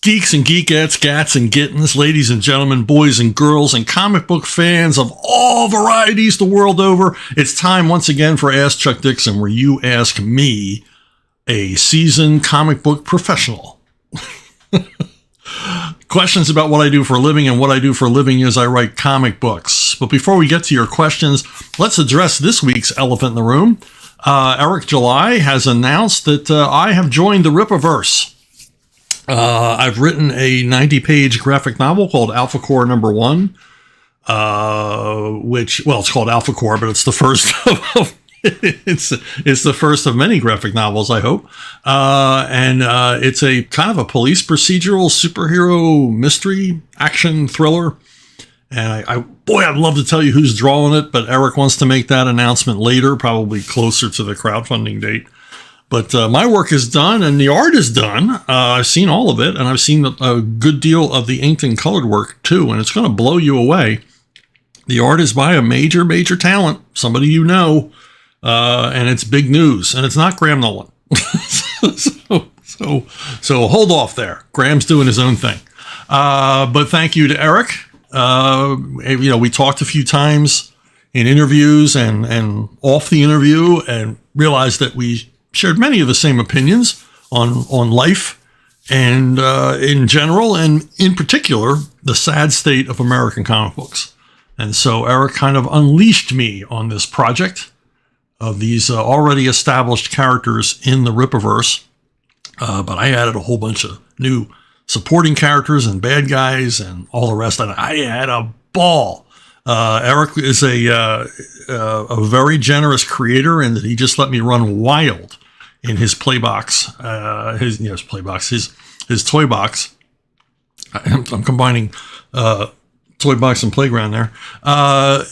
Geeks and geekettes, gats and gittens, ladies and gentlemen, boys and girls, and comic book fans of all varieties the world over, it's time once again for Ask Chuck Dixon, where you ask me, a seasoned comic book professional, questions about what I do for a living, and what I do for a living is I write comic books. But before we get to your questions, let's address this week's elephant in the room. Eric July has announced that I have joined the Rippaverse. I've written a 90-page graphic novel called Alpha Core Number 1, it's called Alpha Core, but it's the first of it's the first of many graphic novels, I hope. And it's a kind of a police procedural superhero mystery action thriller. And I'd love to tell you who's drawing it, but Eric wants to make that announcement later, probably closer to the crowdfunding date. But my work is done and the art is done. I've seen all of it, and I've seen a good deal of the inked and colored work too, and it's going to blow you away. The art is by a major, major talent, somebody you know, and it's big news, and it's not Graham Nolan. so hold off there. Graham's doing his own thing. But thank you to Eric. We talked a few times in interviews and off the interview, and realized that we shared many of the same opinions on life and in general, and in particular, the sad state of American comic books. And so Eric kind of unleashed me on this project of these already established characters in the Rippaverse. But I added a whole bunch of new supporting characters and bad guys and all the rest. And I had a ball. Eric is a very generous creator in that he just let me run wild in his play box, his toy box. I'm combining toy box and playground there. I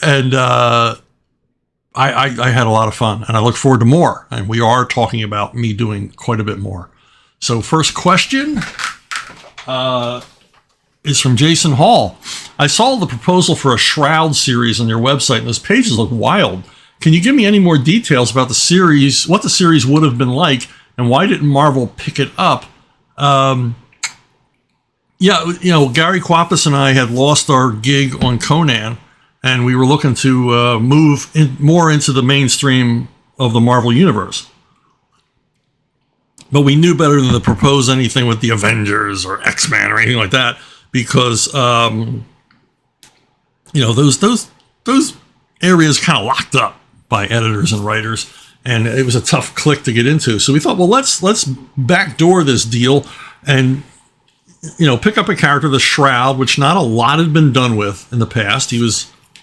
had a lot of fun, and I look forward to more. And we are talking about me doing quite a bit more. So first question is from Jason Hall. I saw the proposal for a Shroud series on your website, and those pages look wild. Can you give me any more details about the series, what the series would have been like, and why didn't Marvel pick it up? Gary Koepp and I had lost our gig on Conan, and we were looking to move more into the mainstream of the Marvel Universe. But we knew better than to propose anything with the Avengers or X-Men or anything like that, because those areas kind of locked up by editors and writers, and it was a tough clique to get into. So we thought, well, let's backdoor this deal and pick up a character, the Shroud, which not a lot had been done with in the past.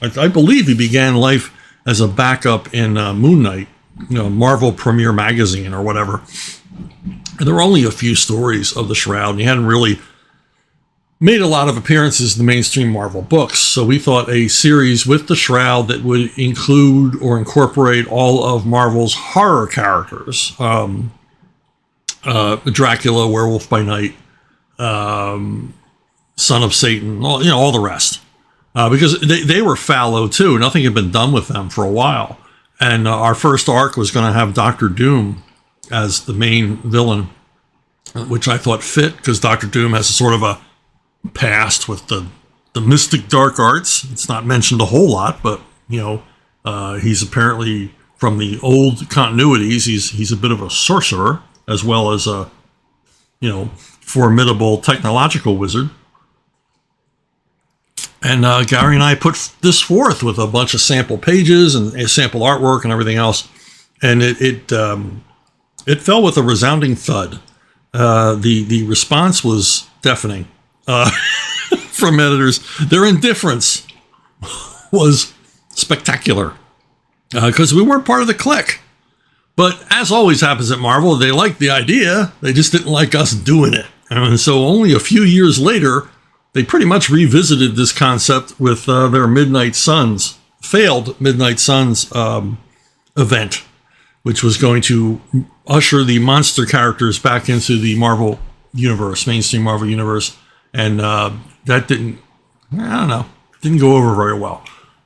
I believe he began life as a backup in Moon Knight, Marvel Premiere Magazine or whatever. And there were only a few stories of the Shroud, and he hadn't really made a lot of appearances in the mainstream Marvel books. So we thought a series with the Shroud that would include or incorporate all of Marvel's horror characters, Dracula, Werewolf by Night, Son of Satan, all the rest. Because they were fallow too. Nothing had been done with them for a while. And our first arc was going to have Dr. Doom as the main villain, which I thought fit, because Dr. Doom has a sort of a past with the mystic dark arts. It's not mentioned a whole lot, but he's apparently, from the old continuities, he's a bit of a sorcerer as well as a formidable technological wizard. And Gary and I put this forth with a bunch of sample pages and sample artwork and everything else, and it fell with a resounding thud. The response was deafening. From editors. Their indifference was spectacular, because we weren't part of the clique. But as always happens at Marvel, they liked the idea, they just didn't like us doing it. And so only a few years later, they pretty much revisited this concept with their failed Midnight Suns event, which was going to usher the monster characters back into the Marvel universe, mainstream Marvel universe. And that didn't go over very well.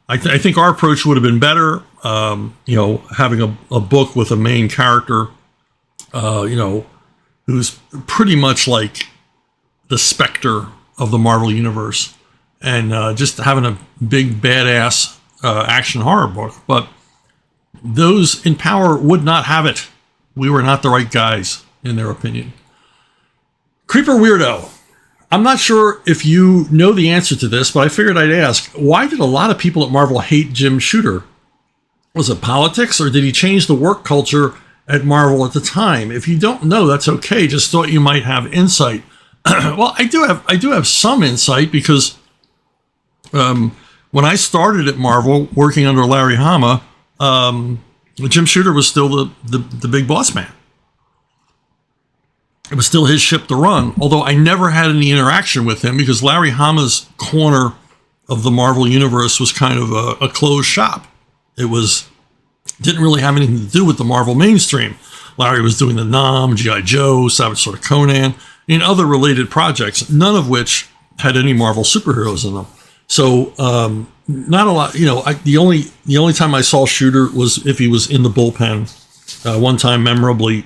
I think our approach would have been better, having a book with a main character, who's pretty much like the specter of the Marvel Universe and just having a big badass action horror book. But those in power would not have it. We were not the right guys, in their opinion. Creeper Weirdo. I'm not sure if you know the answer to this, but I figured I'd ask, why did a lot of people at Marvel hate Jim Shooter? Was it politics, or did he change the work culture at Marvel at the time? If you don't know, that's okay. Just thought you might have insight. Well, I do have some insight, because when I started at Marvel working under Larry Hama, Jim Shooter was still the big boss man. It was still his ship to run, although I never had any interaction with him, because Larry Hama's corner of the Marvel Universe was kind of a closed shop. It didn't really have anything to do with the Marvel mainstream. Larry was doing the Nam, G.I. Joe, Savage Sword of Conan, and other related projects, none of which had any Marvel superheroes in them. So not a lot. The only time I saw Shooter was if he was in the bullpen. One time, memorably,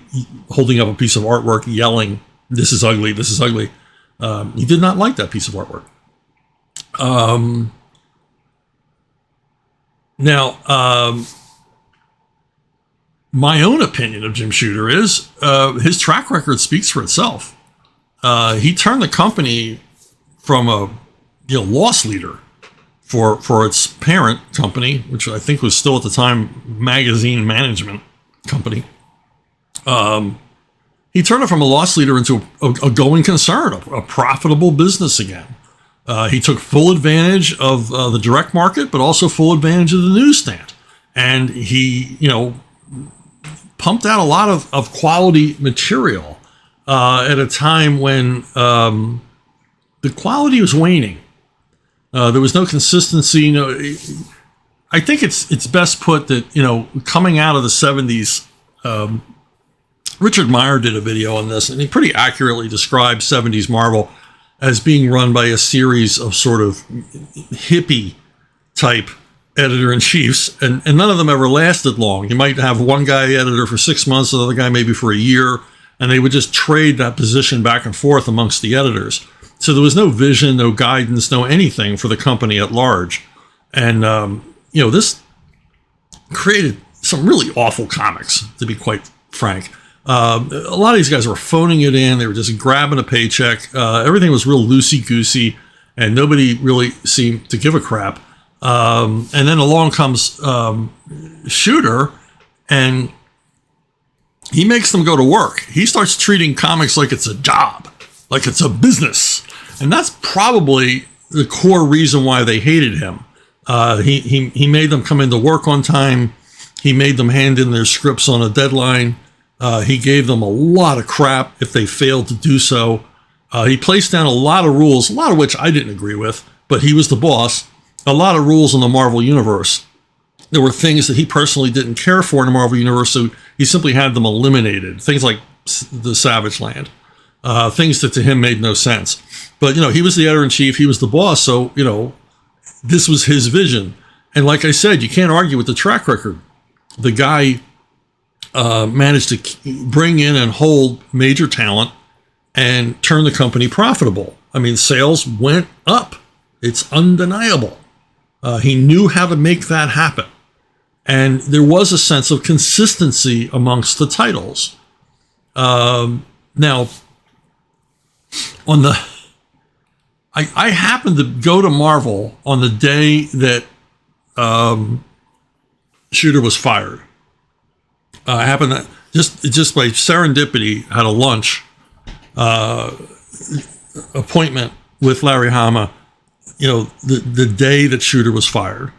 holding up a piece of artwork, yelling, "This is ugly, this is ugly." He did not like that piece of artwork. Now, my own opinion of Jim Shooter is his track record speaks for itself. He turned the company from a loss leader for its parent company, which I think was still at the time Magazine Management Company. He turned it from a loss leader into a going concern, a profitable business again. He took full advantage of the direct market, but also full advantage of the newsstand. And he, pumped out a lot of quality material at a time when the quality was waning. There was no consistency. I think it's best put that, coming out of the 70s, Richard Meyer did a video on this, and he pretty accurately described 70s Marvel as being run by a series of sort of hippie type editor-in-chiefs, and none of them ever lasted long. You might have one guy editor for 6 months, another guy maybe for a year, and they would just trade that position back and forth amongst the editors. So there was no vision, no guidance, no anything for the company at large. And, this created some really awful comics, to be quite frank. A lot of these guys were phoning it in. They were just grabbing a paycheck. Everything was real loosey-goosey, and nobody really seemed to give a crap. And then along comes Shooter, and he makes them go to work. He starts treating comics like it's a job, like it's a business. And that's probably the core reason why they hated him. He made them come into work on time. He made them hand in their scripts on a deadline. He gave them a lot of crap if they failed to do so. He placed down a lot of rules, a lot of which I didn't agree with, but he was the boss. A lot of rules in the Marvel Universe. There were things that he personally didn't care for in the Marvel Universe, so he simply had them eliminated. Things like the Savage Land. Things that to him made no sense. But, he was the editor-in-chief, he was the boss, so, this was his vision. And like I said, you can't argue with the track record. The guy managed to bring in and hold major talent and turn the company profitable. I mean, sales went up. It's undeniable. He knew how to make that happen. And there was a sense of consistency amongst the titles. Now, I happened to go to Marvel on the day that Shooter was fired. I happened to just by serendipity had a lunch appointment with Larry Hama. The day that Shooter was fired,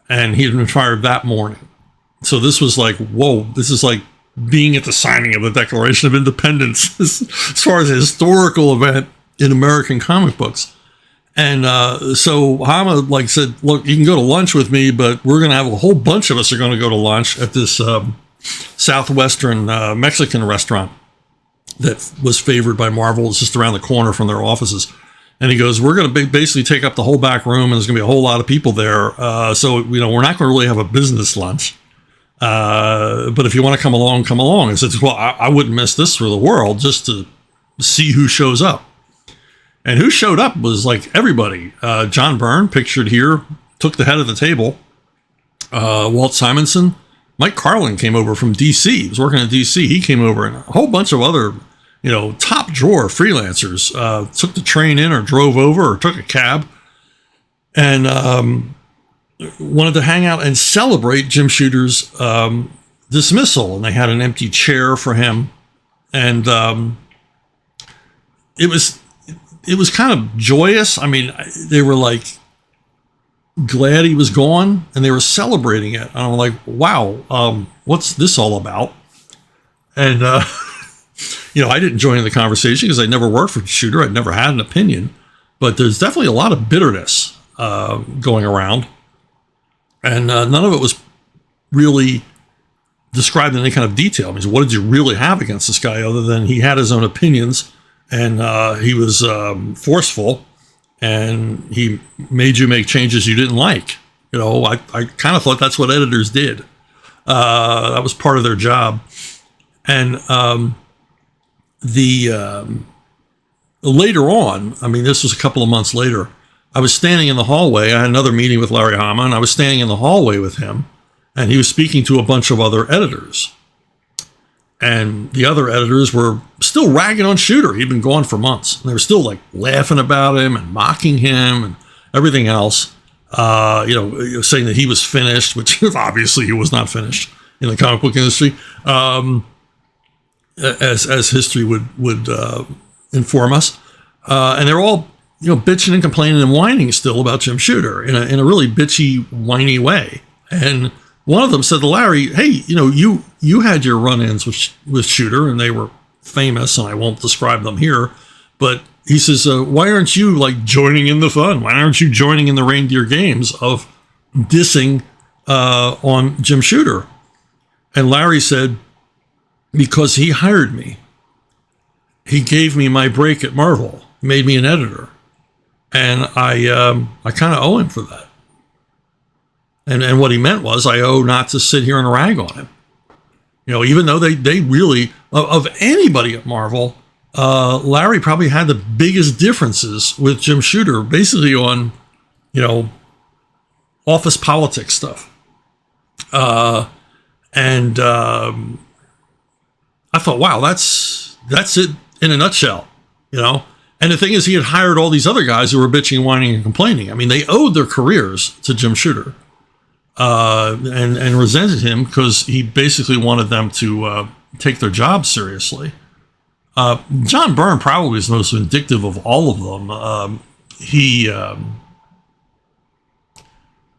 and he had been fired that morning. So this was like, whoa, this is like being at the signing of the Declaration of Independence as far as a historical event in American comic books. And so Hama said, look, you can go to lunch with me, but we're going to have a whole bunch of us are going to go to lunch at this Southwestern Mexican restaurant that was favored by Marvel. It's just around the corner from their offices. And he goes, we're going to basically take up the whole back room, and there's going to be a whole lot of people there. So, we're not going to really have a business lunch. But if you want to come along, come along. I said, well, I wouldn't miss this for the world just to see who shows up. And who showed up was like everybody. John Byrne, pictured here, took the head of the table. Walt Simonson, Mike Carlin came over from DC. He was working in DC. He came over, and a whole bunch of other, top drawer freelancers took the train in or drove over or took a cab and wanted to hang out and celebrate Jim Shooter's dismissal. And they had an empty chair for him. And it was kind of joyous. I mean, they were like glad he was gone, and they were celebrating it. And I'm like, wow, what's this all about? And I didn't join in the conversation because I never worked for Shooter. I'd never had an opinion, but there's definitely a lot of bitterness going around, and none of it was really described in any kind of detail. I mean, what did you really have against this guy other than he had his own opinions, and he was forceful, and he made you make changes you didn't like. I kind of thought that's what editors did. That was part of their job. And later on, I mean, this was a couple of months later, I was standing in the hallway. I had another meeting with Larry Hama, and I was standing in the hallway with him, and he was speaking to a bunch of other editors. And the other editors were still ragging on Shooter. He'd been gone for months. And they were still like laughing about him and mocking him and everything else. Saying that he was finished, which obviously he was not finished in the comic book industry, as history would inform us. And they're all bitching and complaining and whining still about Jim Shooter in a really bitchy, whiny way. And one of them said to Larry, "Hey, you had your run-ins with Shooter, and they were famous, and I won't describe them here. But he says, why aren't you like joining in the fun? Why aren't you joining in the reindeer games of dissing on Jim Shooter?" And Larry said, "Because he hired me. He gave me my break at Marvel, made me an editor, and I kind of owe him for that." And what he meant was, I owe not to sit here and rag on him. Even though they really, of anybody at Marvel, Larry probably had the biggest differences with Jim Shooter, basically on, office politics stuff. And I thought, wow, that's it in a nutshell, And the thing is, he had hired all these other guys who were bitching, whining, and complaining. I mean, they owed their careers to Jim Shooter. And resented him because he basically wanted them to take their job seriously. John Byrne probably is the most vindictive of all of them. He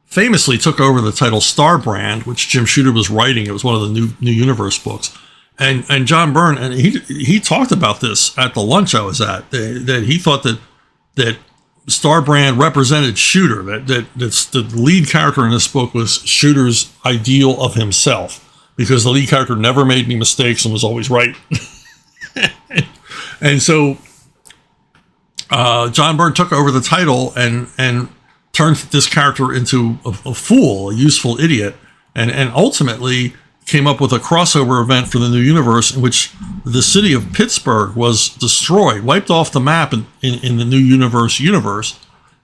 famously took over the title Star Brand, which Jim Shooter was writing. It was one of the New Universe books. And John Byrne, and he talked about this at the lunch I was at, that he thought that Star Brand represented Shooter, that's the lead character in this book was Shooter's ideal of himself, because the lead character never made any mistakes and was always right. And so John Byrne took over the title and turned this character into a fool, a useful idiot, and ultimately came up with a crossover event for the New Universe in which the city of Pittsburgh was destroyed, wiped off the map in the New Universe,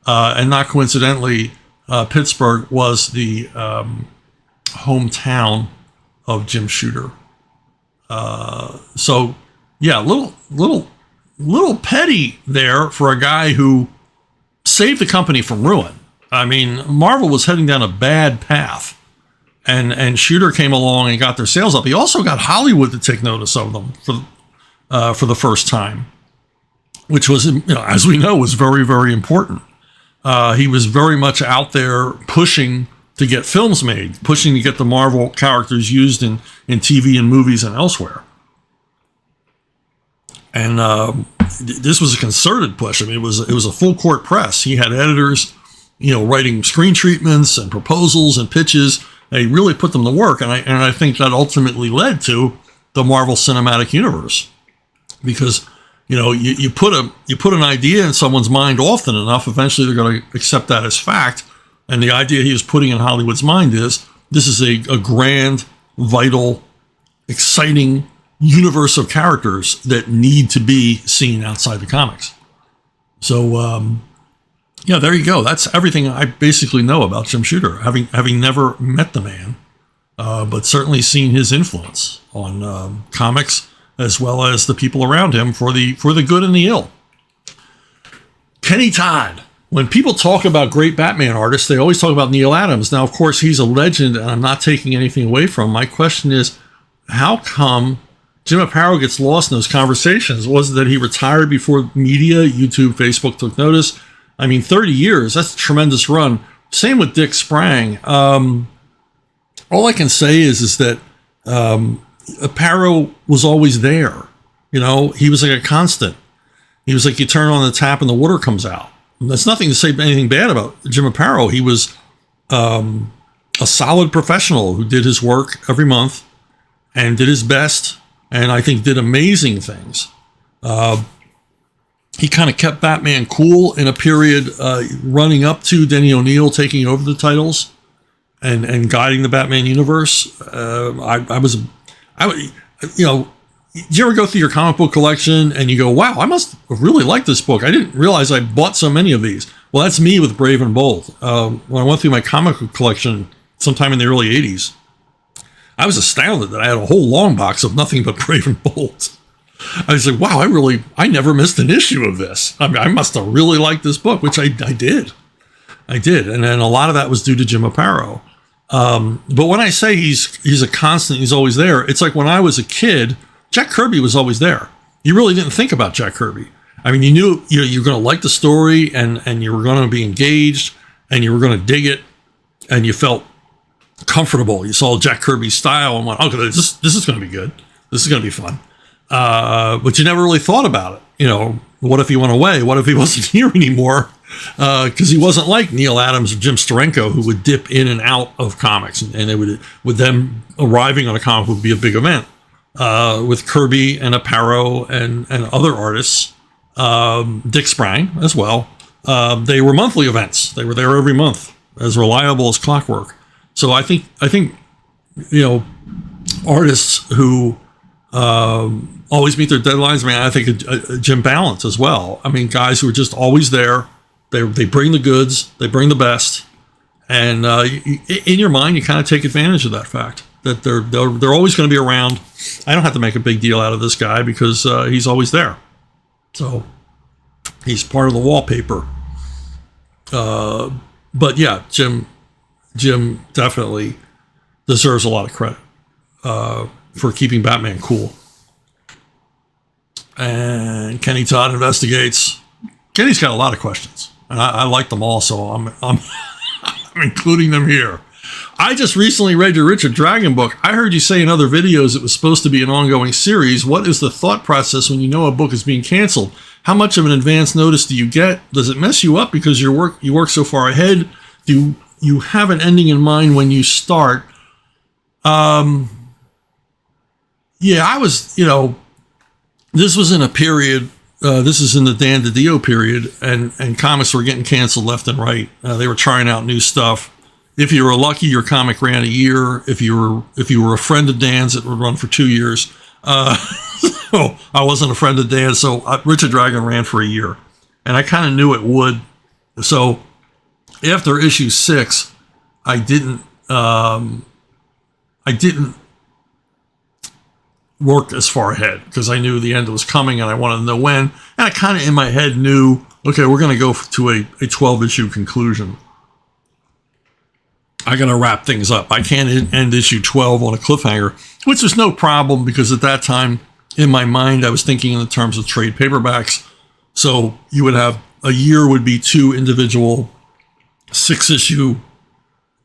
and not coincidentally, Pittsburgh was the hometown of Jim Shooter. So yeah, little petty there for a guy who saved the company from ruin. I mean, Marvel was heading down a bad path. And Shooter came along and got their sales up. He also got Hollywood to take notice of them for the first time, which was, as we know, was very, very important. He was very much out there pushing to get films made, pushing to get the Marvel characters used in TV and movies and elsewhere. And this was a concerted push. I mean, it was a full court press. He had editors, writing screen treatments and proposals and pitches. They really put them to work, and I think that ultimately led to the Marvel Cinematic Universe, because you put an idea in someone's mind often enough, eventually they're going to accept that as fact. And the idea he was putting in Hollywood's mind is this is a grand, vital, exciting universe of characters that need to be seen outside the comics. So, yeah, there you go. That's everything I basically know about Jim Shooter, having never met the man, but certainly seen his influence on comics as well as the people around him for the good and the ill. Kenny Todd. When people talk about great Batman artists, they always talk about Neil Adams. Now, of course, he's a legend, and I'm not taking anything away from him. My question is, how come Jim Aparo gets lost in those conversations? Was it that he retired before media, YouTube, Facebook took notice? I mean, 30 years, that's a tremendous run. Same with Dick Sprang. All I can say is that Aparo was always there. You know, he was like a constant. He was like you turn on the tap and the water comes out. That's nothing to say anything bad about Jim Aparo. He was a solid professional who did his work every month and did his best, and I think did amazing things. He kind of kept Batman cool in a period running up to Denny O'Neil taking over the titles and guiding the Batman universe. You know, do you ever go through your comic book collection and you go, wow, I must really like this book. I didn't realize I bought so many of these. Well, that's me with Brave and Bold. When I went through my comic book collection sometime in the early 80s, I was astounded that I had a whole long box of nothing but Brave and Bold. I was like, wow, I never missed an issue of this. I mean, I must have really liked this book, which I did. I did. And then a lot of that was due to Jim Aparo. But when I say he's a constant, he's always there, it's like when I was a kid, Jack Kirby was always there. You really didn't think about Jack Kirby. I mean, you knew you were going to like the story and you were going to be engaged and you were going to dig it and you felt comfortable. You saw Jack Kirby's style and went, okay, this is going to be good. This is going to be fun. But you never really thought about it. You know, what if he went away? What if he wasn't here anymore? Because he wasn't like Neil Adams or Jim Steranko, who would dip in and out of comics, and they with them arriving on a comic would be a big event. With Kirby and Aparo and other artists, Dick Sprang as well. They were monthly events. They were there every month, as reliable as clockwork. So I think you know, artists who always meet their deadlines. I mean, I think Jim Balance as well. I mean, guys who are just always there. They bring the goods. They bring the best. And in your mind, you kind of take advantage of that fact that they're always going to be around. I don't have to make a big deal out of this guy because he's always there. So he's part of the wallpaper. But yeah, Jim definitely deserves a lot of credit for keeping Batman cool. And Kenny Todd investigates. Kenny's got a lot of questions, and I like them all, so I'm I'm including them here. I just recently read your Richard Dragon book. I heard you say in other videos it was supposed to be an ongoing series. What is the thought process when you know a book is being canceled? How much of an advance notice do you get? Does it mess you up because you work so far ahead? Do you have an ending in mind when you start? Yeah, I was, you know, this was in a period, this is in the Dan DiDio period, and comics were getting canceled left and right. They were trying out new stuff. If you were lucky, your comic ran a year. If you were a friend of Dan's, it would run for 2 years. So I wasn't a friend of Dan's, so Richard Dragon ran for a year, and I kind of knew it would. So after issue 6, I didn't work as far ahead because I knew the end was coming and I wanted to know when. And I kind of in my head knew, okay, we're going to go to a 12-issue conclusion. I got to wrap things up. I can't end issue 12 on a cliffhanger, which was no problem because at that time in my mind, I was thinking in the terms of trade paperbacks. So you would have a year would be 2 individual 6-issue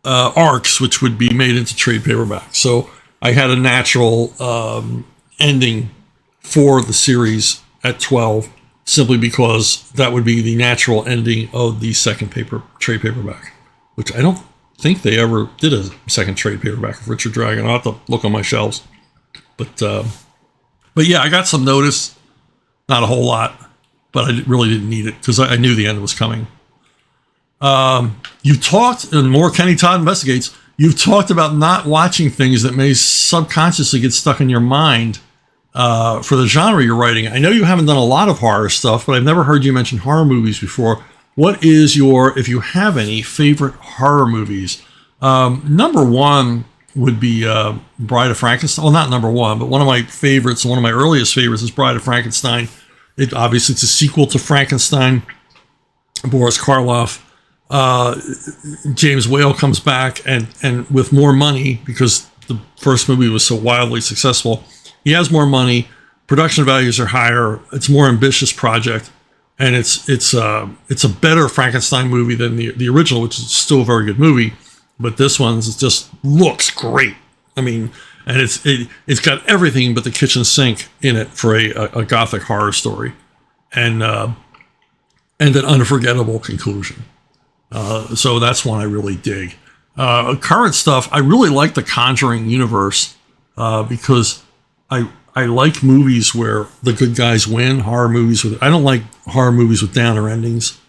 arcs, which would be made into trade paperbacks. So I had a natural ending for the series at 12, simply because that would be the natural ending of the second trade paperback, which I don't think they ever did a second trade paperback of Richard Dragon. I'll have to look on my shelves. But yeah, I got some notice, not a whole lot, but I really didn't need it because I knew the end was coming. You talked, and more Kenny Todd investigates, you've talked about not watching things that may subconsciously get stuck in your mind for the genre you're writing. I know you haven't done a lot of horror stuff, but I've never heard you mention horror movies before. What is your, if you have any, favorite horror movies? Number one would be Bride of Frankenstein. Well, not number one, but one of my favorites, one of my earliest favorites is Bride of Frankenstein. Obviously, it's a sequel to Frankenstein. Boris Karloff. James Whale comes back and with more money, because the first movie was so wildly successful. He has more money. Production values are higher. It's a more ambitious project. And it's a better Frankenstein movie than the original, which is still a very good movie. But this one just looks great. I mean, and it's got everything but the kitchen sink in it for a Gothic horror story, and an unforgettable conclusion. So that's one I really dig. Current stuff, I really like the Conjuring universe because I like movies where the good guys win. I don't like horror movies with downer endings,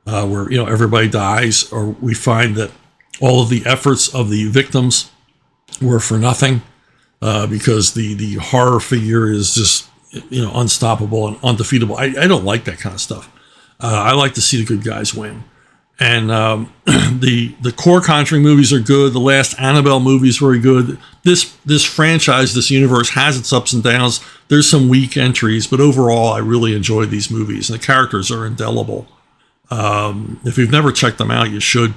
where everybody dies, or we find that all of the efforts of the victims were for nothing, because the horror figure is just unstoppable and undefeatable. I don't like that kind of stuff. I like to see the good guys win. And the core Conjuring movies are good. The last Annabelle movie is very good. This franchise, this universe, has its ups and downs. There's some weak entries, but overall, I really enjoy these movies. And the characters are indelible. If you've never checked them out, you should.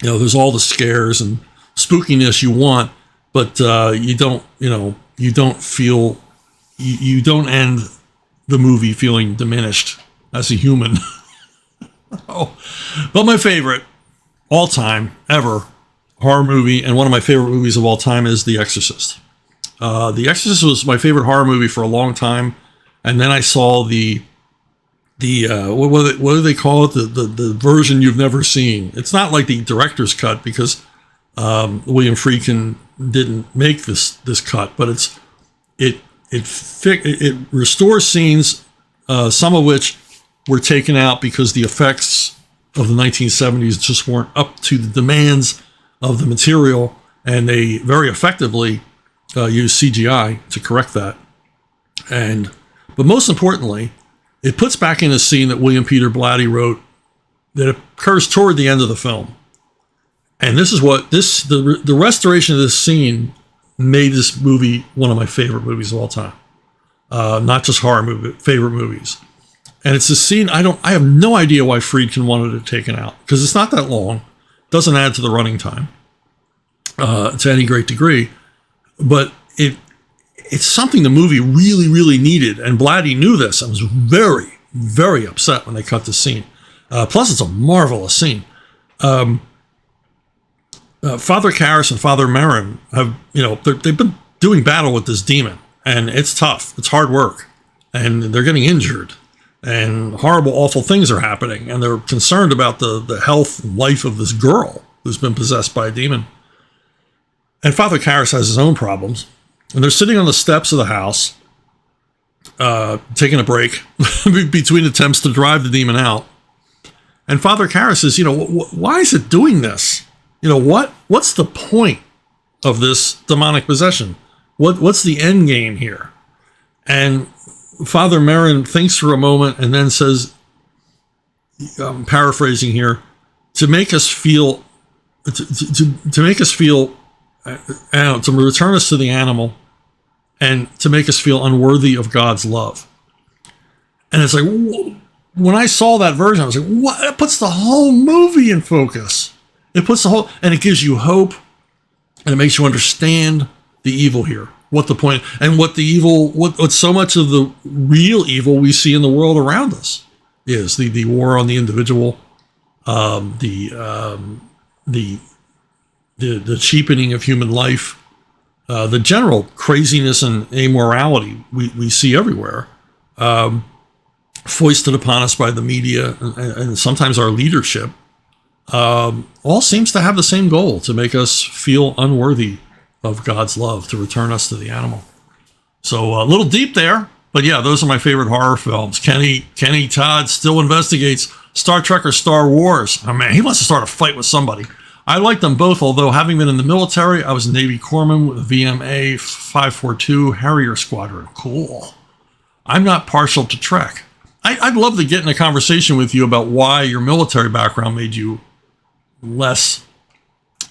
There's all the scares and spookiness you want, but you don't end the movie feeling diminished as a human. Oh, but my favorite all-time ever horror movie, and one of my favorite movies of all time, is The Exorcist. The Exorcist was my favorite horror movie for a long time, and then I saw the what do they call it? The version you've never seen. It's not like the director's cut, because William Friedkin didn't make this cut, but it restores scenes, some of which were taken out because the effects of the 1970s just weren't up to the demands of the material, and they very effectively used CGI to correct that. But most importantly, it puts back in a scene that William Peter Blatty wrote that occurs toward the end of the film. And this is what the restoration of this scene made this movie one of my favorite movies of all time. Not just horror movie, favorite movies. And it's a scene I have no idea why Friedkin wanted it taken out, because it's not that long, doesn't add to the running time to any great degree, but it's something the movie really, really needed, and Blatty knew this. I was very, very upset when they cut the scene. Plus, it's a marvelous scene. Father Karras and Father Merrin have, they've been doing battle with this demon, and it's tough. It's hard work, and they're getting injured, and horrible, awful things are happening, and they're concerned about the health and life of this girl who's been possessed by a demon. And Father Karras has his own problems, and they're sitting on the steps of the house, taking a break between attempts to drive the demon out. And Father Karras says, why is it doing this? What's the point of this demonic possession? What's the end game here? And Father Merrin thinks for a moment and then says, I'm paraphrasing here, to make us feel, to return us to the animal, and to make us feel unworthy of God's love. And it's like, when I saw that version, I was like, what? It puts the whole movie in focus. It puts and it gives you hope, and it makes you understand the evil here. What the point, and what the evil, what so much of the real evil we see in the world around us is the war on the individual, the cheapening of human life, the general craziness and amorality we see everywhere, foisted upon us by the media and sometimes our leadership, all seems to have the same goal: to make us feel unworthy of God's love, to return us to the animal. So a little deep there, but yeah, those are my favorite horror films. Kenny Todd still investigates Star Trek or Star Wars. Oh man, he wants to start a fight with somebody. I like them both, although having been in the military, I was a Navy corpsman with VMA 542 Harrier Squadron. Cool. I'm not partial to Trek. I'd love to get in a conversation with you about why your military background made you less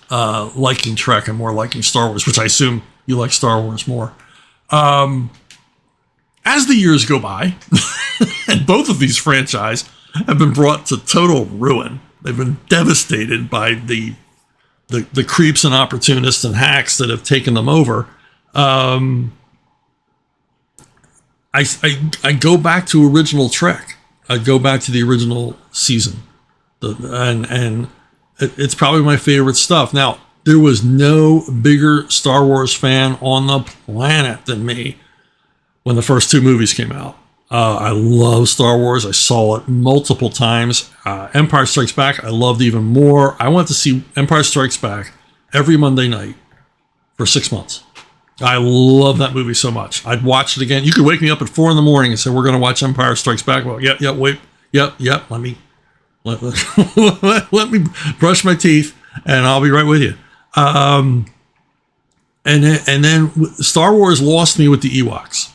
liking Trek and more liking Star Wars, which I assume you like Star Wars more. As the years go by, and both of these franchises have been brought to total ruin. They've been devastated by the creeps and opportunists and hacks that have taken them over. I go back to original Trek. I go back to the original season, and it's probably my favorite stuff. Now, there was no bigger Star Wars fan on the planet than me when the first two movies came out. I love Star Wars. I saw it multiple times. Empire Strikes Back, I loved even more. I went to see Empire Strikes Back every Monday night for 6 months. I love that movie so much. I'd watch it again. You could wake me up at 4 a.m. and say, we're going to watch Empire Strikes Back. Well, wait. Let me brush my teeth and I'll be right with you. And then Star Wars lost me with the Ewoks.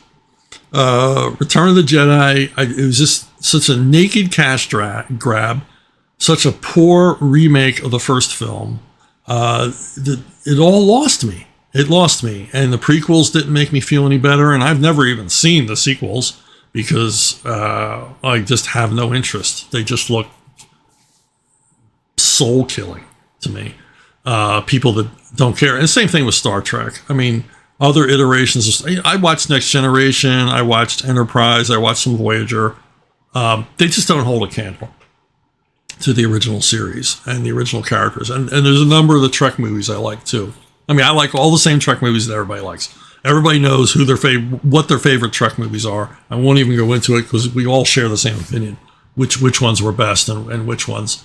Return of the Jedi, it was just such a naked cash grab, such a poor remake of the first film. It all lost me. It lost me. And the prequels didn't make me feel any better. And I've never even seen the sequels because I just have no interest. They just look soul killing to me. People that don't care. And same thing with Star Trek. I mean, other iterations. I watched Next Generation. I watched Enterprise. I watched some Voyager. They just don't hold a candle to the original series and the original characters. And there's a number of the Trek movies I like too. I mean, I like all the same Trek movies that everybody likes. Everybody knows who what their favorite Trek movies are. I won't even go into it because we all share the same opinion, which ones were best and which ones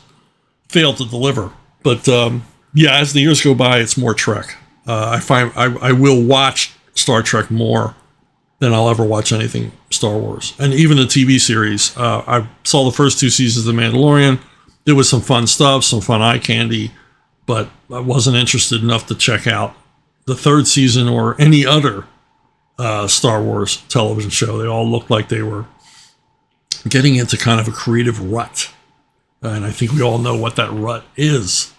failed to deliver. But as the years go by, it's more Trek. I find I will watch Star Trek more than I'll ever watch anything Star Wars. And even the TV series, I saw the first 2 seasons of The Mandalorian. There was some fun stuff, some fun eye candy, but I wasn't interested enough to check out the 3rd season or any other Star Wars television show. They all looked like they were getting into kind of a creative rut. And I think we all know what that rut is.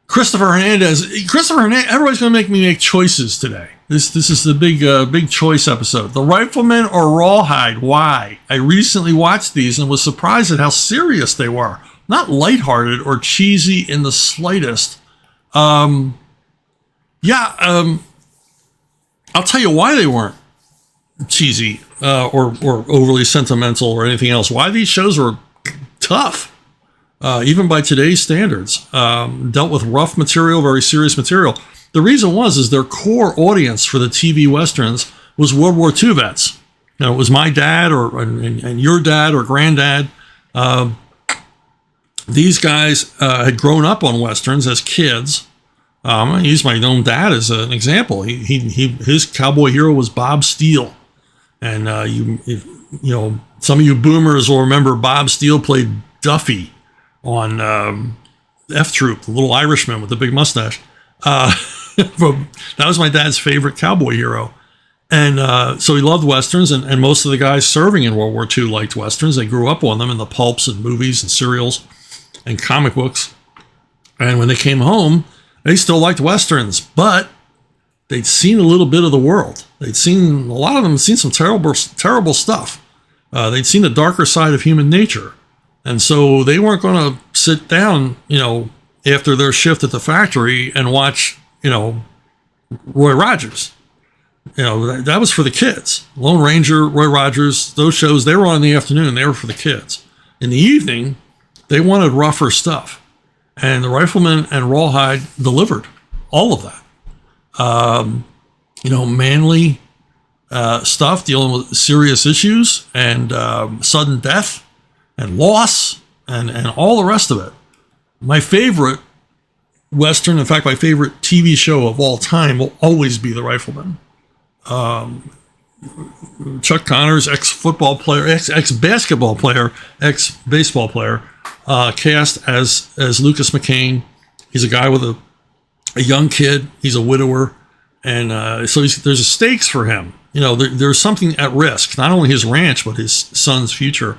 Christopher Hernandez, everybody's going to make me make choices today. This is the big choice episode. The Rifleman or Rawhide? Why? I recently watched these and was surprised at how serious they were. Not lighthearted or cheesy in the slightest. I'll tell you why they weren't cheesy or overly sentimental or anything else. Why these shows were tough. Even by today's standards, dealt with rough material, very serious material. The reason is their core audience for the TV Westerns was World War II vets. It was my dad and your dad or granddad. These guys had grown up on Westerns as kids. I use my own dad as an example. His cowboy hero was Bob Steele. And some of you boomers will remember Bob Steele played Duffy on F Troop, the little Irishman with the big mustache. That was my dad's favorite cowboy hero. And so he loved Westerns, and most of the guys serving in World War II liked Westerns. They grew up on them in the pulps and movies and serials and comic books. And when they came home, they still liked Westerns, but they'd seen a little bit of the world. A lot of them had seen some terrible stuff. They'd seen the darker side of human nature. And so they weren't going to sit down, after their shift at the factory and watch, Roy Rogers. That was for the kids. Lone Ranger, Roy Rogers, those shows, they were on in the afternoon. They were for the kids. In the evening, they wanted rougher stuff. And the Rifleman and Rawhide delivered all of that. Manly stuff, dealing with serious issues and sudden death and loss and all the rest of it. My favorite Western, in fact, my favorite TV show of all time will always be The Rifleman. Chuck Connors, ex-football player, ex-basketball player, ex-baseball player, cast as Lucas McCain He's a guy with a young kid. He's a widower. And so there's a stakes for him. You know, there's something at risk, not only his ranch, but his son's future.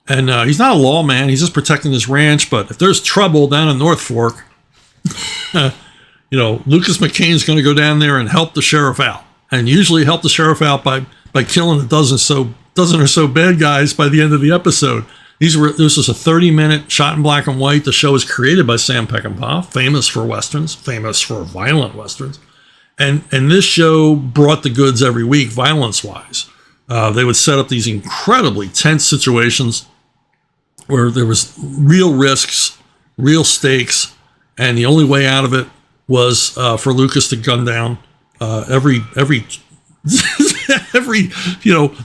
And he's not a lawman. He's just protecting his ranch. But if there's trouble down in North Fork, you know, Lucas McCain's going to go down there and help the sheriff out. And usually help the sheriff out by killing a dozen or so bad guys by the end of the episode. This was a 30-minute shot in black and white. The show was created by Sam Peckinpah, famous for westerns, famous for violent westerns. And this show brought the goods every week, violence-wise. They would set up these incredibly tense situations where there was real risks, real stakes, and the only way out of it was for Lucas to gun down every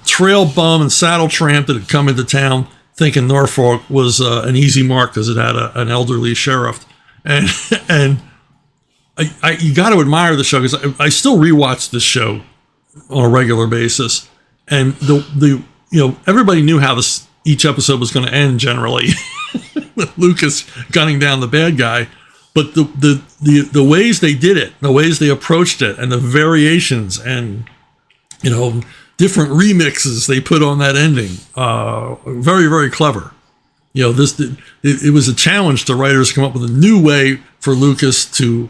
trail bum and saddle tramp that had come into town, thinking Norfolk was an easy mark because it had an elderly sheriff, and you got to admire the show because I still rewatch this show on a regular basis, and everybody knew how each episode was going to end generally, with Lucas gunning down the bad guy, but the ways they did it, the ways they approached it, and the variations and different remixes they put on that ending, very, very clever. It was a challenge to writers to come up with a new way for Lucas to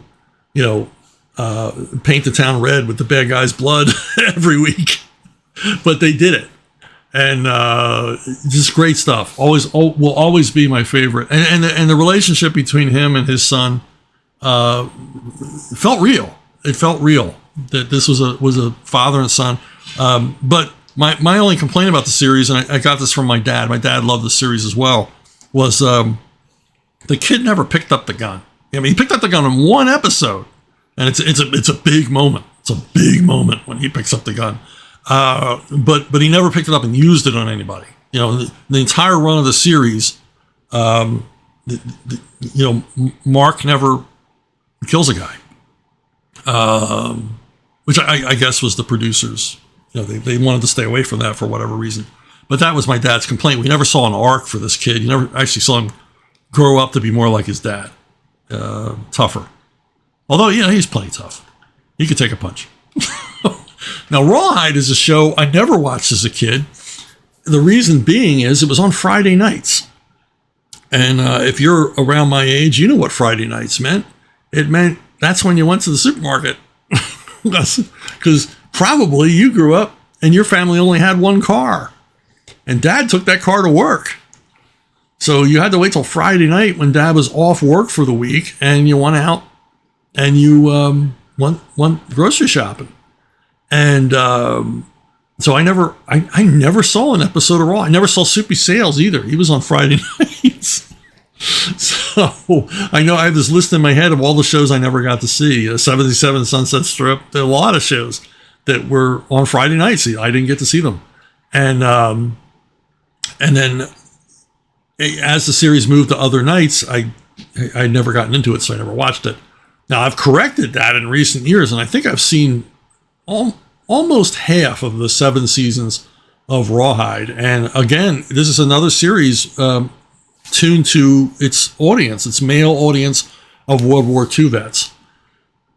paint the town red with the bad guy's blood every week, but they did it, and just great stuff. Will always be my favorite, and the relationship between him and his son felt real. It felt real that this was a father and son. But my only complaint about the series, and I got this from my dad. My dad loved the series as well. Was the kid never picked up the gun? I mean, he picked up the gun in one episode, and it's a big moment. It's a big moment when he picks up the gun. But he never picked it up and used it on anybody. The entire run of the series, Mark never kills a guy, which I guess was the producers. They wanted to stay away from that for whatever reason. But that was my dad's complaint. We never saw an arc for this kid. You never actually saw him grow up to be more like his dad, tougher. Although, he's plenty tough. He could take a punch. Now, Rawhide is a show I never watched as a kid. The reason being is it was on Friday nights. And if you're around my age, you know what Friday nights meant. It meant that's when you went to the supermarket. Because probably you grew up and your family only had one car. And Dad took that car to work. So you had to wait till Friday night when Dad was off work for the week, and you went out and you went grocery shopping. And so I never saw an episode of Raw. I never saw Soupy Sales either. He was on Friday nights. So I know I have this list in my head of all the shows I never got to see. 77 Sunset Strip. There are a lot of shows that were on Friday nights. I didn't get to see them. And then as the series moved to other nights, I'd never gotten into it, so I never watched it. Now, I've corrected that in recent years, and I think I've seen almost half of the 7 seasons of Rawhide. And again, this is another series tuned to its audience, its male audience of World War II vets.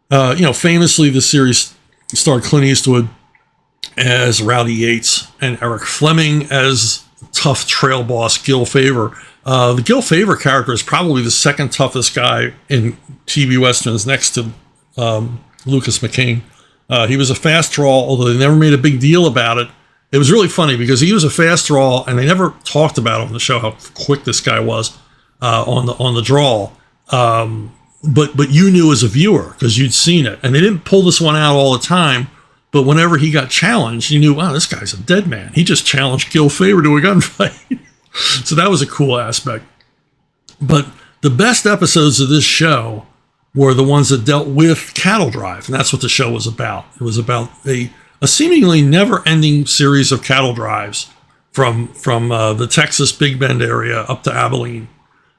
Famously, the series starred Clint Eastwood as Rowdy Yates and Eric Fleming as tough trail boss Gil Favor. The Gil Favor character is probably the second toughest guy in TV Westerns next to Lucas McCain. He was a fast draw, although they never made a big deal about it. It was really funny because he was a fast draw, and they never talked about on the show how quick this guy was on the draw. But you knew as a viewer because you'd seen it, and they didn't pull this one out all the time. But whenever he got challenged, you knew, wow, this guy's a dead man. He just challenged Gil Favor to a gunfight. So that was a cool aspect. But the best episodes of this show were the ones that dealt with cattle drive, and that's what the show was about. It was about a seemingly never-ending series of cattle drives from the Texas Big Bend area up to Abilene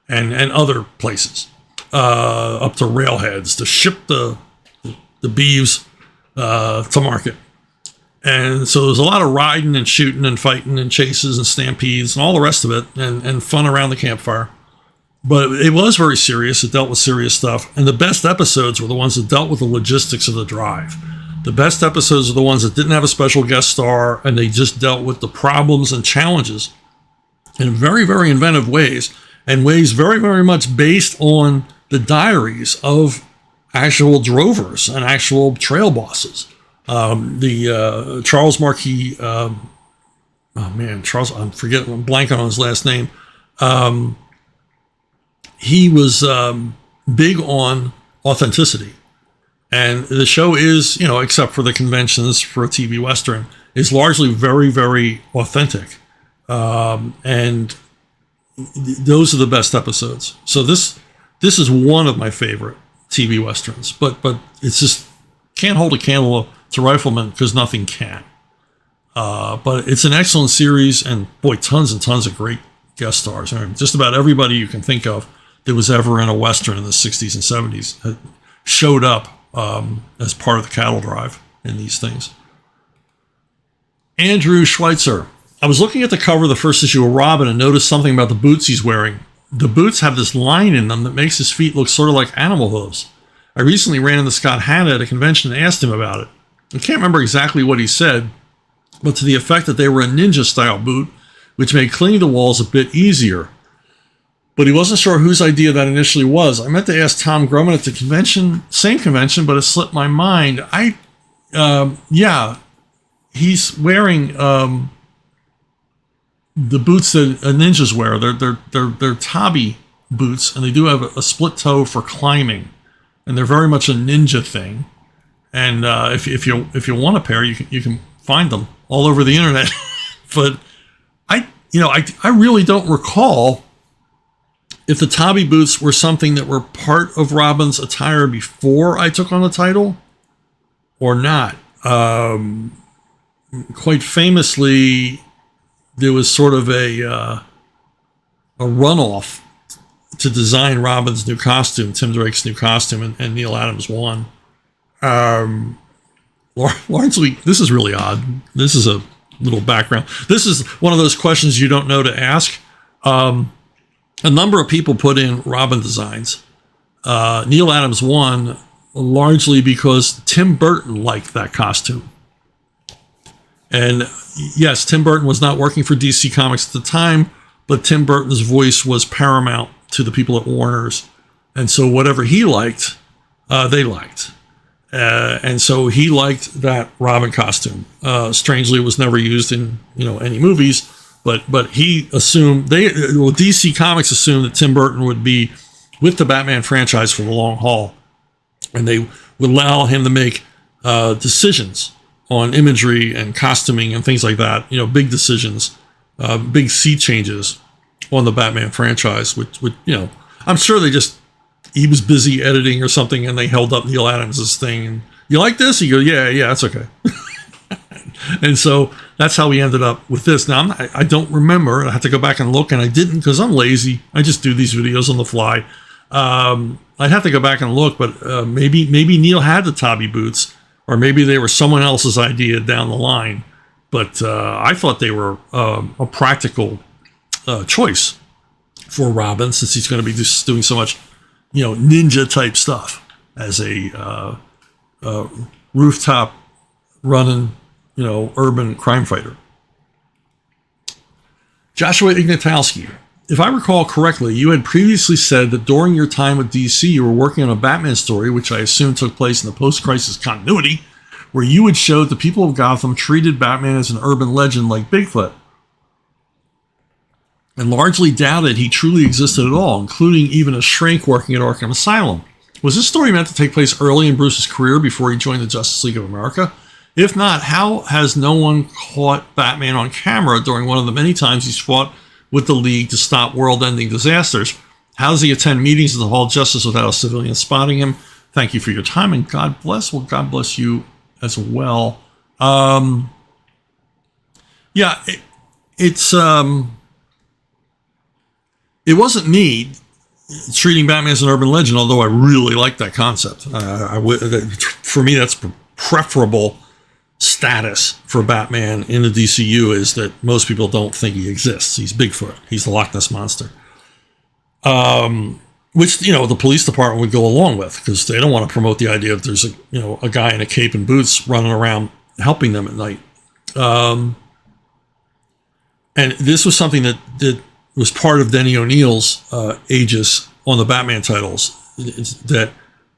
and other places, up to railheads to ship the beeves to market. And so there's a lot of riding and shooting and fighting and chases and stampedes and all the rest of it, and fun around the campfire. But it was very serious. It dealt with serious stuff. And the best episodes were the ones that dealt with the logistics of the drive. The best episodes are the ones that didn't have a special guest star, and they just dealt with the problems and challenges in very, very inventive ways, and ways very, very much based on the diaries of actual drovers and actual trail bosses. Charles Marquis, I'm blanking on his last name. He was big on authenticity. And the show is, except for the conventions for a TV Western, is largely very, very authentic. And those are the best episodes. So this is one of my favorite TV Westerns. But it's just can't hold a candle to Rifleman because nothing can. But it's an excellent series, and boy, tons and tons of great guest stars. I mean, just about everybody you can think of that was ever in a Western in the 60s and 70s showed up as part of the cattle drive in these things. Andrew Schweitzer. I was looking at the cover of the first issue of Robin and noticed something about the boots he's wearing. The boots have this line in them that makes his feet look sort of like animal hooves. I recently ran into Scott Hanna at a convention and asked him about it. I can't remember exactly what he said, but to the effect that they were a ninja-style boot, which made clinging to walls a bit easier. But he wasn't sure whose idea that initially was. I meant to ask Tom Grumman at the convention, same convention, but it slipped my mind. He's wearing the boots that ninjas wear. They're tabi boots, and they do have a split toe for climbing, and they're very much a ninja thing. And if you want a pair, you can find them all over the internet. But I really don't recall if the tabi boots were something that were part of Robin's attire before I took on the title or not. Quite famously, there was sort of a runoff to design Robin's new costume, Tim Drake's new costume, and Neil Adams won. Largely, this is really odd. This is a little background. This is one of those questions you don't know to ask. A number of people put in Robin designs. Neil Adams won largely because Tim Burton liked that costume. And yes, Tim Burton was not working for DC Comics at the time, but Tim Burton's voice was paramount to the people at Warner's. And so whatever he liked, they liked. And so he liked that Robin costume. Strangely, it was never used in any movies. But he assumed DC Comics assumed that Tim Burton would be with the Batman franchise for the long haul, and they would allow him to make decisions on imagery and costuming and things like that. Big decisions, big sea changes on the Batman franchise. Which I'm sure he was busy editing or something, and they held up Neil Adams' thing. And you like this? He goes, yeah, that's okay. And so that's how we ended up with this. Now, I don't remember. I had to go back and look, and I didn't because I'm lazy. I just do these videos on the fly. I'd have to go back and look, but maybe Neil had the tabi boots, or maybe they were someone else's idea down the line. But I thought they were a practical choice for Robin, since he's going to be just doing so much, ninja type stuff as a rooftop running, urban crime fighter. Joshua Ignatowski. If I recall correctly, you had previously said that during your time with DC, you were working on a Batman story, which I assume took place in the post-crisis continuity, where you had showed the people of Gotham treated Batman as an urban legend like Bigfoot, and largely doubted he truly existed at all, including even a shrink working at Arkham Asylum. Was this story meant to take place early in Bruce's career before he joined the Justice League of America? If not, how has no one caught Batman on camera during one of the many times he's fought with the League to stop world-ending disasters? How does he attend meetings at the Hall of Justice without a civilian spotting him? Thank you for your time, and God bless. Well, God bless you as well. It wasn't me treating Batman as an urban legend, although I really like that concept. For me, that's preferable status for Batman in the DCU, is that most people don't think he exists. He's Bigfoot. He's the Loch Ness Monster. which, the police department would go along with because they don't want to promote the idea that there's a guy in a cape and boots running around helping them at night. And this was something that was part of Denny O'Neil's aegis on the Batman titles, that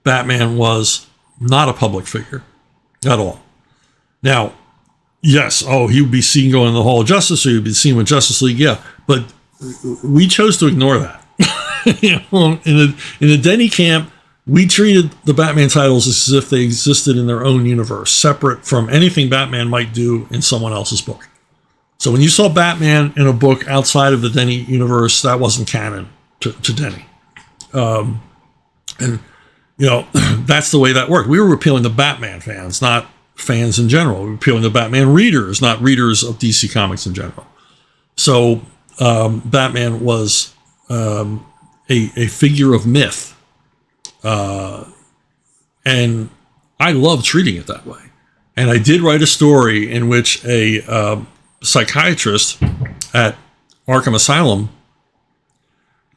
Batman was not a public figure at all. Now, yes, he would be seen going in the Hall of Justice, or he would be seen with Justice League, yeah, but we chose to ignore that. In the Denny camp, we treated the Batman titles as if they existed in their own universe, separate from anything Batman might do in someone else's book. So when you saw Batman in a book outside of the Denny universe, that wasn't canon to Denny. And that's the way that worked. We were appealing to Batman fans, not fans in general. We were appealing to Batman readers, not readers of DC Comics in general. So Batman was a figure of myth. And I love treating it that way. And I did write a story in which a psychiatrist at Arkham Asylum,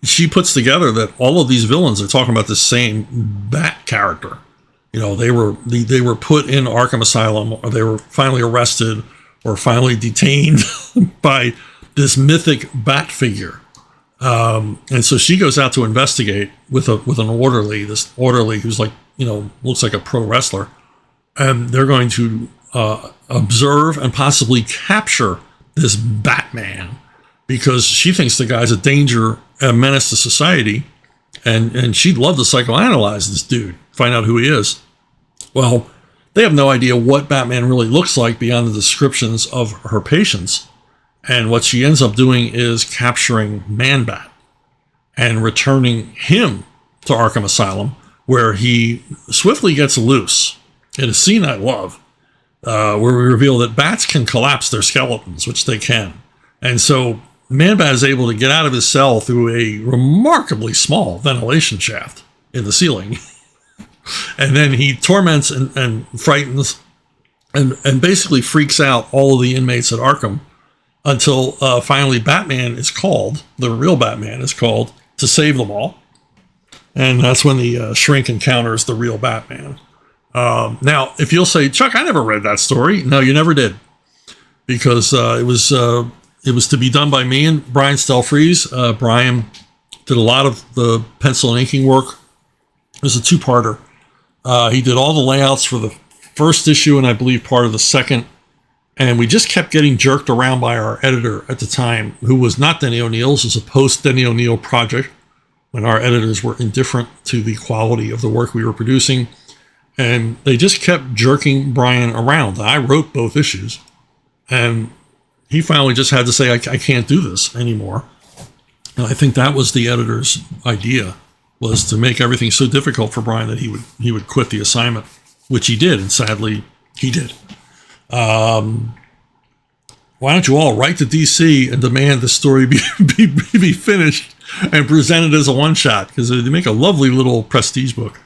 she puts together that all of these villains are talking about the same Bat character. They were put in Arkham Asylum, or they were finally arrested or finally detained by this mythic Bat figure. And so she goes out to investigate with an orderly, this orderly who's like, looks like a pro wrestler. And they're going to observe and possibly capture this Batman because she thinks the guy's a danger, a menace to society. And she'd love to psychoanalyze this dude, find out who he is. Well, they have no idea what Batman really looks like beyond the descriptions of her patients. And what she ends up doing is capturing Man-Bat and returning him to Arkham Asylum, where he swiftly gets loose in a scene I love, where we reveal that bats can collapse their skeletons, which they can. And so Man-Bat is able to get out of his cell through a remarkably small ventilation shaft in the ceiling. And then he torments and frightens and basically freaks out all of the inmates at Arkham until finally Batman is called, the real Batman is called, to save them all. And that's when the Shrink encounters the real Batman. Now, if you'll say, Chuck, I never read that story. No, you never did. Because it was to be done by me and Brian Stelfreeze. Brian did a lot of the pencil and inking work. It was a two-parter. He did all the layouts for the first issue and I believe part of the second. And we just kept getting jerked around by our editor at the time, who was not Denny O'Neill's. It was a post-Denny O'Neill project when our editors were indifferent to the quality of the work we were producing. And they just kept jerking Brian around. I wrote both issues. And he finally just had to say, I can't do this anymore. And I think that was the editor's idea, was to make everything so difficult for Brian that he would quit the assignment, which he did. And sadly, he did. Why don't you all write to DC and demand the story be finished and presented as a one-shot? Because they make a lovely little prestige book.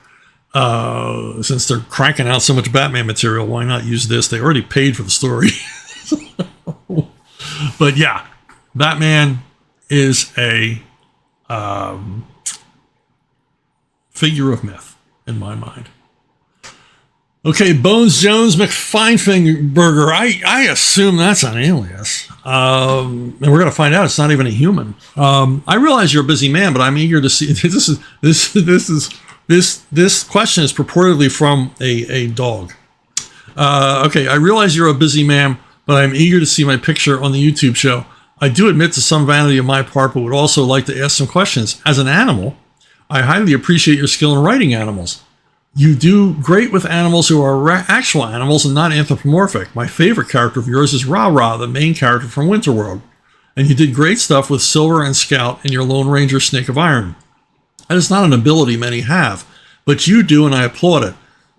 Since they're cranking out so much Batman material, why not use this? They already paid for the story. But yeah, Batman is a figure of myth in my mind. Okay, Bones Jones McFinefingerburger. I assume that's an alias. And we're going to find out it's not even a human. I realize you're a busy man, but I'm eager to see. This question is purportedly from a dog. Okay, I realize you're a busy man, but I'm eager to see my picture on the YouTube show. I do admit to some vanity on my part, but would also like to ask some questions. As an animal, I highly appreciate your skill in writing animals. You do great with animals who are actual animals and not anthropomorphic. My favorite character of yours is Ra-Ra, the main character from Winterworld. And you did great stuff with Silver and Scout in your Lone Ranger Snake of Iron. That is not an ability many have, but you do, and I applaud it.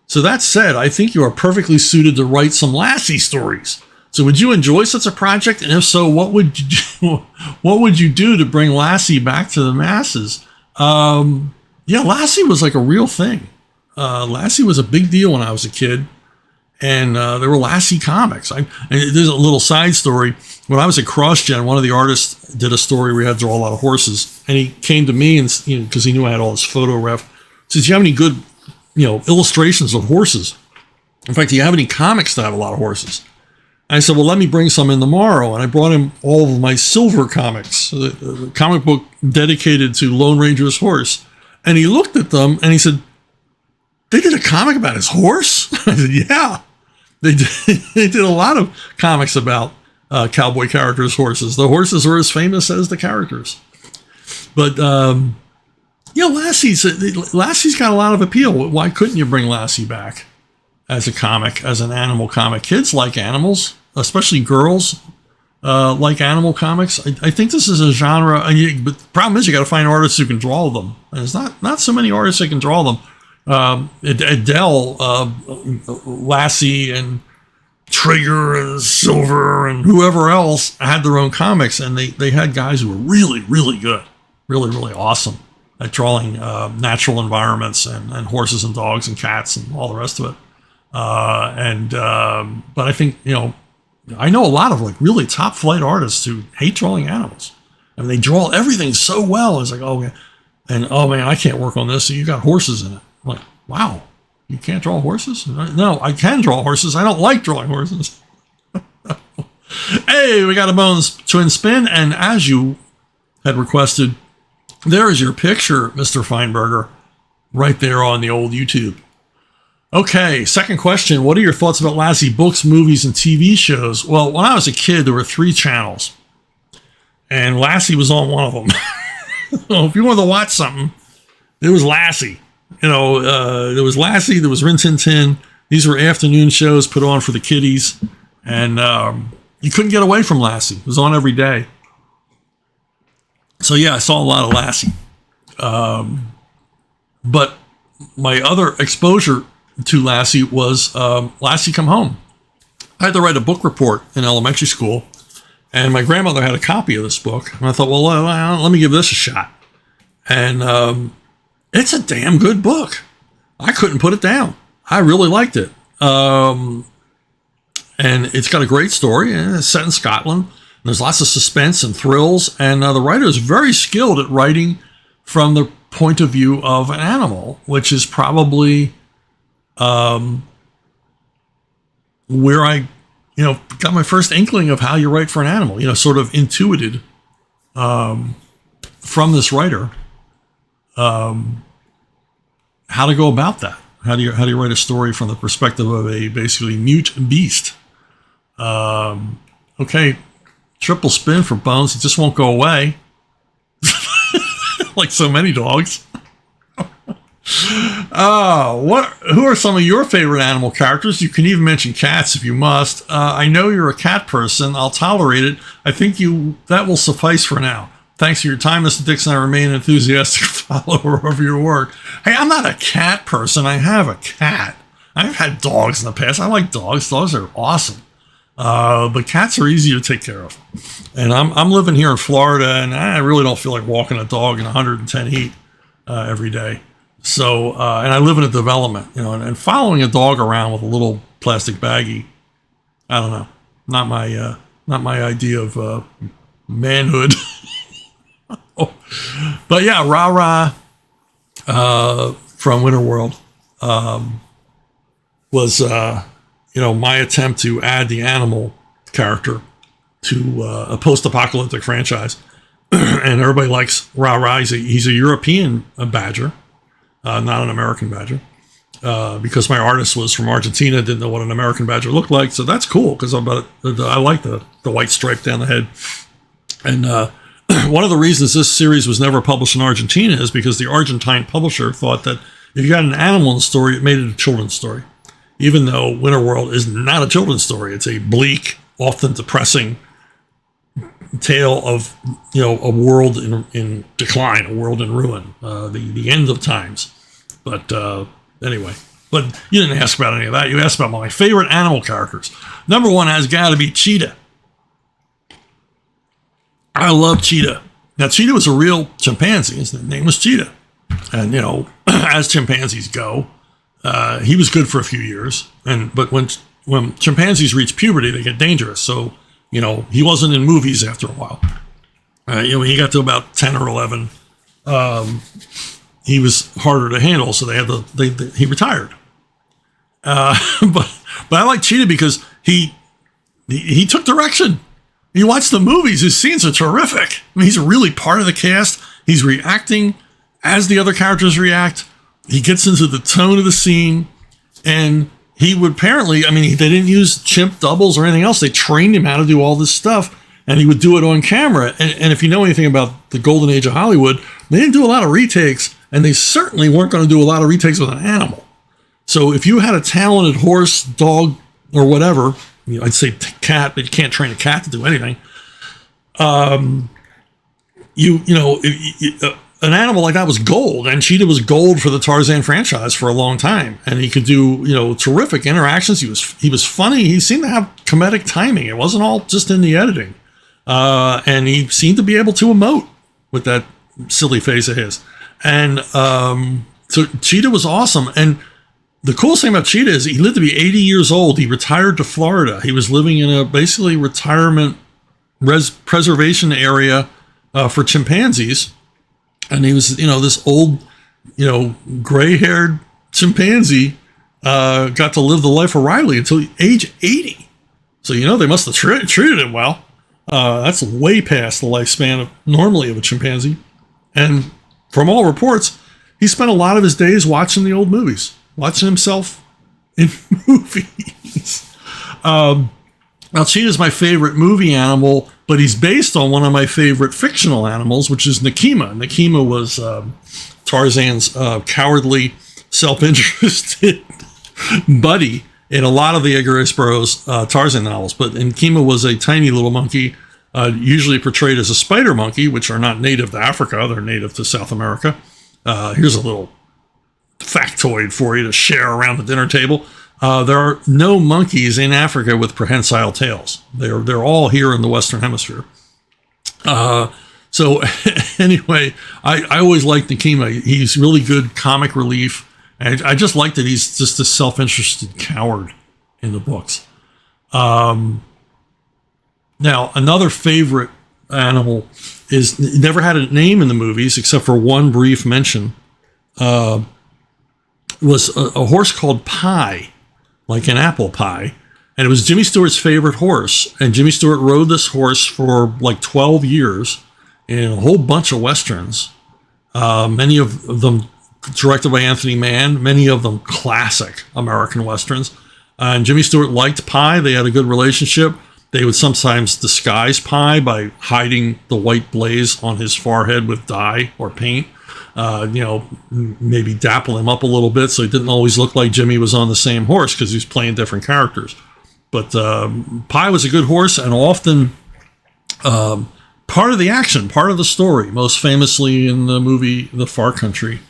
So that said, I think you are perfectly suited to write some Lassie stories. So would you enjoy such a project? And if so, what would you do to bring Lassie back to the masses? Yeah, Lassie was like a real thing. Lassie was a big deal when I was a kid. And there were Lassie comics. And there's a little side story. When I was at CrossGen, one of the artists did a story where we had to draw a lot of horses. And he came to me, and because he knew I had all this photo ref, says, "Do you have any good, illustrations of horses? In fact, do you have any comics that have a lot of horses?" And I said, "Well, let me bring some in tomorrow." And I brought him all of my silver comics, the comic book dedicated to Lone Ranger's horse. And he looked at them and he said, "They did a comic about his horse?" I said, "Yeah, they did." They did a lot of comics about cowboy characters' horses. The horses were as famous as the characters. But, Lassie's got a lot of appeal. Why couldn't you bring Lassie back as a comic, as an animal comic? Kids like animals, especially girls like animal comics. I think this is a genre, but the problem is you got to find artists who can draw them. And there's not so many artists that can draw them. Adele, Lassie, and Trigger, and Silver, and whoever else had their own comics, and they had guys who were really, really good, really, really awesome at drawing natural environments and horses and dogs and cats and all the rest of it. But I think, I know a lot of like really top flight artists who hate drawing animals. I mean, they draw everything so well. It's like, oh man, I can't work on this. So you got horses in it. I'm like, wow, you can't draw horses? No, I can draw horses. I don't like drawing horses. Hey, we got a Bones Twin Spin. And as you had requested, there is your picture, Mr. Feinberger, right there on the old YouTube. Okay, second question. What are your thoughts about Lassie books, movies, and TV shows? Well, when I was a kid, there were 3 channels, and Lassie was on one of them. So if you wanted to watch something, it was Lassie. There was Lassie, there was Rin Tin Tin. These were afternoon shows put on for the kiddies, and you couldn't get away from Lassie. It was on every day. So yeah, I saw a lot of Lassie. But my other exposure to Lassie was Lassie Come Home. I had to write a book report in elementary school, and my grandmother had a copy of this book, and I thought, well, let me give this a shot. And it's a damn good book. I couldn't put it down. I really liked it. And it's got a great story, and it's set in Scotland. There's lots of suspense and thrills, and the writer is very skilled at writing from the point of view of an animal, which is probably where I, got my first inkling of how you write for an animal, sort of intuited from this writer how to go about that. How do you write a story from the perspective of a basically mute beast? Okay, triple spin for Bones. It just won't go away. Like so many dogs. Who are some of your favorite animal characters? You can even mention cats if you must. I know you're a cat person. I'll tolerate it. I think that will suffice for now. Thanks for your time, Mr. Dixon. I remain an enthusiastic follower of your work. Hey, I'm not a cat person. I have a cat. I've had dogs in the past. I like dogs. Dogs are awesome. But cats are easy to take care of. And I'm living here in Florida, and I really don't feel like walking a dog in 110 heat every day. So, and I live in a development, and following a dog around with a little plastic baggie, I don't know, not my idea of manhood. But yeah, Rah from Winterworld was my attempt to add the animal character to a post-apocalyptic franchise. And everybody likes Rah. He's a European badger, not an American badger, because my artist was from Argentina, didn't know what an American badger looked like. So that's cool because I like the white stripe down the head. And one of the reasons this series was never published in Argentina is because the Argentine publisher thought that if you got an animal in the story, it made it a children's story. Even though Winterworld is not a children's story, it's a bleak, often depressing tale of a world in decline, a world in ruin, the end of times. But anyway, but you didn't ask about any of that. You asked about my favorite animal characters. Number one has got to be Cheetah. I love Cheetah. Now, Cheetah was a real chimpanzee. His name was Cheetah. And, as chimpanzees go, He was good for a few years, but when chimpanzees reach puberty, they get dangerous. So, he wasn't in movies after a while. When he got to about 10 or 11, he was harder to handle, so he retired. But I like Cheetah because he took direction. You watch the movies, his scenes are terrific. I mean, he's really part of the cast. He's reacting as the other characters react. He gets into the tone of the scene, and he would apparently, they didn't use chimp doubles or anything else. They trained him how to do all this stuff, and he would do it on camera. And if you know anything about the golden age of Hollywood, they didn't do a lot of retakes, and they certainly weren't going to do a lot of retakes with an animal. So if you had a talented horse, dog, or whatever, I'd say cat, but you can't train a cat to do anything. An animal like that was gold, and Cheetah was gold for the Tarzan franchise for a long time. And he could do, terrific interactions. He was funny. He seemed to have comedic timing. It wasn't all just in the editing. And he seemed to be able to emote with that silly face of his. And so Cheetah was awesome. And the coolest thing about Cheetah is he lived to be 80 years old. He retired to Florida. He was living in a basically retirement preservation area for chimpanzees. And he was, this old, gray-haired chimpanzee got to live the life of Riley until age 80. So, they must have treated him well. That's way past the lifespan normally of a chimpanzee. And from all reports, he spent a lot of his days watching the old movies, watching himself in movies. Now, Cheetah's my favorite movie animal, but he's based on one of my favorite fictional animals, which is Nekima. Nekima was Tarzan's cowardly, self-interested buddy in a lot of the Edgar Rice Burroughs Tarzan novels. But Nekima was a tiny little monkey, usually portrayed as a spider monkey, which are not native to Africa. They're native to South America. Here's a little factoid for you to share around the dinner table. There are no monkeys in Africa with prehensile tails. They're all here in the Western Hemisphere. So anyway, I always liked Nekima. He's really good comic relief. And I just like that he's just a self-interested coward in the books. Now, another favorite animal never had a name in the movies except for one brief mention. Was a horse called Pie, like an apple pie. And it was Jimmy Stewart's favorite horse. And Jimmy Stewart rode this horse for like 12 years in a whole bunch of Westerns. Many of them directed by Anthony Mann, many of them classic American Westerns. And Jimmy Stewart liked Pie. They had a good relationship. They would sometimes disguise Pie by hiding the white blaze on his forehead with dye or paint. Maybe dapple him up a little bit so he didn't always look like Jimmy was on the same horse because he was playing different characters. But Pie was a good horse and often part of the action, part of the story, most famously in the movie The Far Country,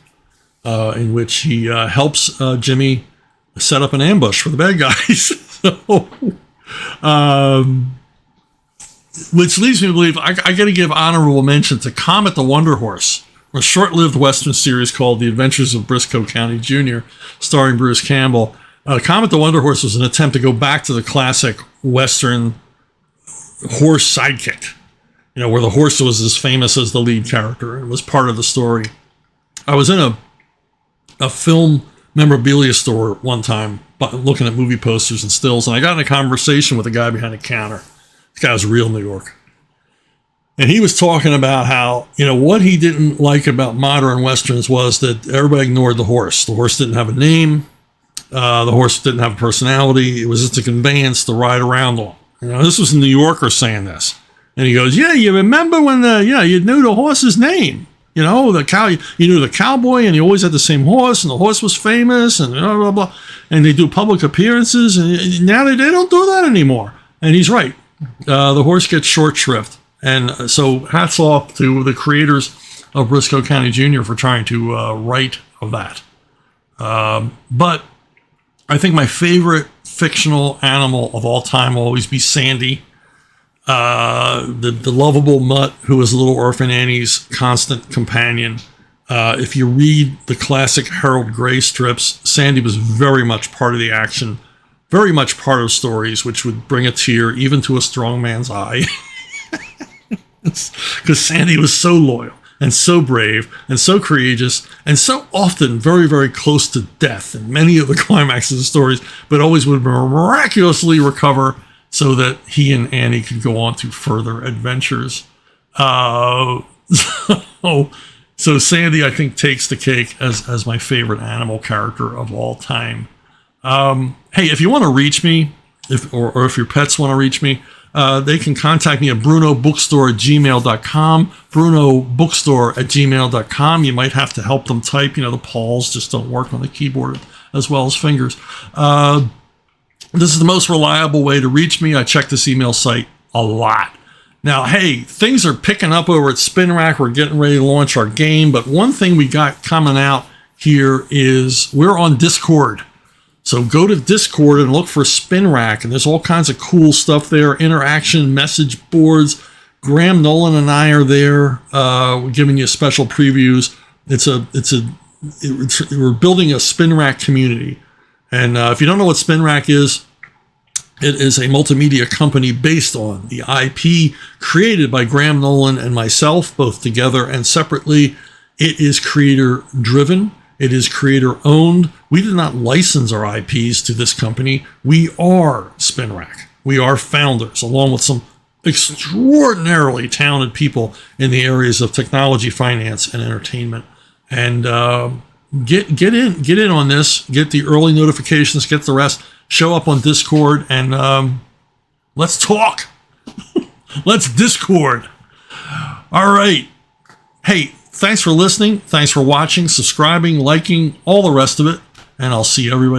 in which he helps Jimmy set up an ambush for the bad guys. Which leads me to believe I got to give honorable mention to Comet the Wonder Horse, a short-lived Western series called The Adventures of Briscoe County Jr., starring Bruce Campbell. Comet the Wonder Horse was an attempt to go back to the classic Western horse sidekick, where the horse was as famous as the lead character and was part of the story. I was in a film memorabilia store one time looking at movie posters and stills, and I got in a conversation with a guy behind the counter. This guy was real New York. And he was talking about how, what he didn't like about modern Westerns was that everybody ignored the horse. The horse didn't have a name. The horse didn't have a personality. It was just a conveyance to ride around on. This was a New Yorker saying this. And he goes, yeah, you remember when you knew the horse's name. You knew the cowboy and he always had the same horse and the horse was famous and blah, blah, blah. And they do public appearances and now they don't do that anymore. And he's right. The horse gets short shrift. And so hats off to the creators of Briscoe County Jr. for trying to write of that. But I think my favorite fictional animal of all time will always be Sandy, the lovable mutt who was Little Orphan Annie's constant companion. If you read the classic Harold Gray strips, Sandy was very much part of the action, very much part of stories, which would bring a tear even to a strong man's eye. Because Sandy was so loyal and so brave and so courageous and so often very, very close to death in many of the climaxes of stories, but always would miraculously recover so that he and Annie could go on to further adventures. So Sandy, I think, takes the cake as my favorite animal character of all time. Hey, if you want to reach me, if your pets want to reach me, they can contact me at brunobookstore@gmail.com, brunobookstore@gmail.com. You might have to help them type. The paws just don't work on the keyboard as well as fingers. This is the most reliable way to reach me. I check this email site a lot. Now, hey, things are picking up over at Spin Rack. We're getting ready to launch our game. But one thing we got coming out here is we're on Discord. So go to Discord and look for Spin Rack. And there's all kinds of cool stuff there. Interaction, message boards. Graham Nolan and I are there. We're giving you special previews. We're building a Spin Rack community. And if you don't know what Spin Rack is, it is a multimedia company based on the IP created by Graham Nolan and myself, both together and separately. It is creator driven. It is creator owned. We did not license our IPs to this company. We are Spin Rack. We are founders, along with some extraordinarily talented people in the areas of technology, finance, and entertainment. And get in on this. Get the early notifications. Get the rest. Show up on Discord and let's talk. Let's Discord. All right. Hey, thanks for listening. Thanks for watching, subscribing, liking, all the rest of it. And I'll see everybody.